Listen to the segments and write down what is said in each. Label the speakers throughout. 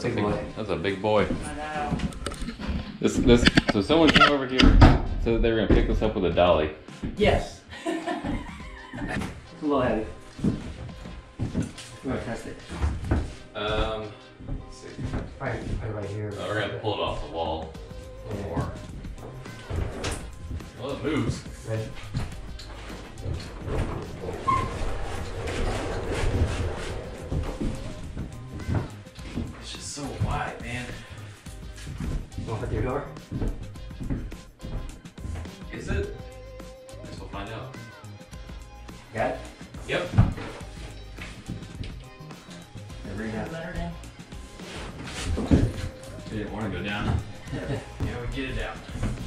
Speaker 1: That's a big boy.
Speaker 2: I know.
Speaker 1: So someone came over here, said that they were gonna pick this up with a dolly.
Speaker 2: Yes. It's a little heavy. We're gonna test it.
Speaker 1: Let's see.
Speaker 2: Right here.
Speaker 1: We're gonna pull it off the wall. A little more. Well, it moves.
Speaker 2: Ready?
Speaker 1: It's just so wide, man.
Speaker 2: You want to put your door?
Speaker 1: Is it? I guess we'll find out.
Speaker 2: Got it?
Speaker 1: Yep.
Speaker 2: Bring that letter down.
Speaker 1: You didn't want to go down. Yeah, we get it down.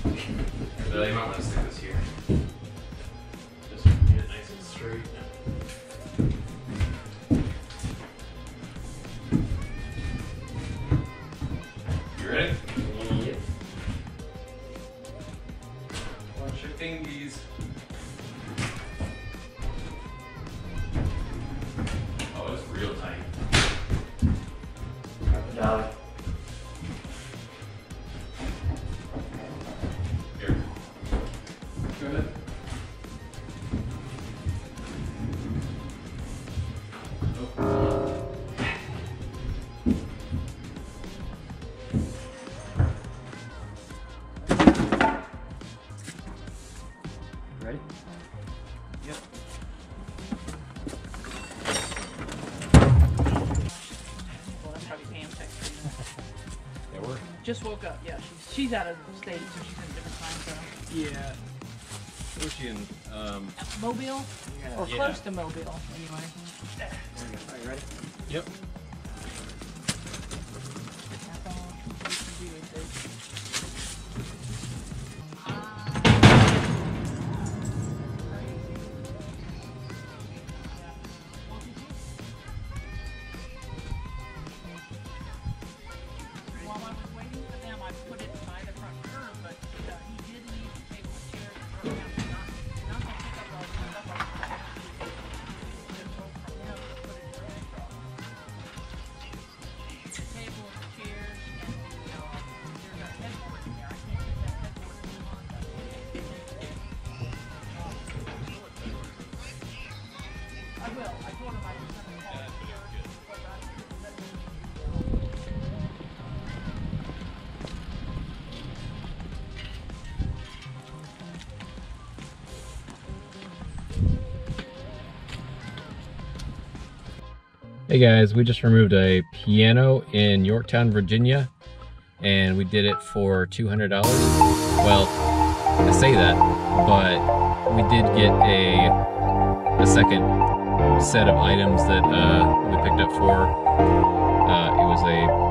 Speaker 1: But you might want to stick this here. Just get it nice and straight. You ready?
Speaker 2: Yep.
Speaker 1: Watch your fingies. Oh, it's real tight.
Speaker 2: Got the dolly.
Speaker 1: Here. Go ahead.
Speaker 2: Ready?
Speaker 1: Yep.
Speaker 3: Well, that's probably Pam texting.
Speaker 1: Yeah, we're.
Speaker 3: Just woke up. Yeah, she's out of the state, so she's in a different time zone.
Speaker 1: Yeah. Where's she in?
Speaker 3: Mobile, or
Speaker 1: Yeah.
Speaker 3: close to Mobile, anyway.
Speaker 2: There we go. Are you ready?
Speaker 1: Yep.
Speaker 3: That's all you can do with this. While I was waiting for them, I put it by the front curb, but he did leave the table and chairs for him. Not to pick up all the stuff I was just from him to put it in the bag truck. The table and the chairs, and there's a headboard in there. I can't get that headboard to come on. I will. I told him I was going to call him here. But I couldn't let him.
Speaker 1: Hey guys, we just removed a piano in Yorktown, Virginia, and we did it for $200. Well, I say that, but we did get a second set of items that we picked up for.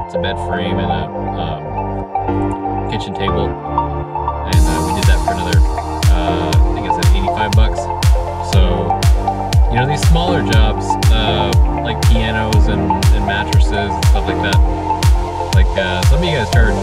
Speaker 1: It's a bed frame and a kitchen table, and we did that for another, I think it's at 85 bucks. So, you know, these smaller jobs, like pianos and mattresses and stuff like that, like some of you guys charge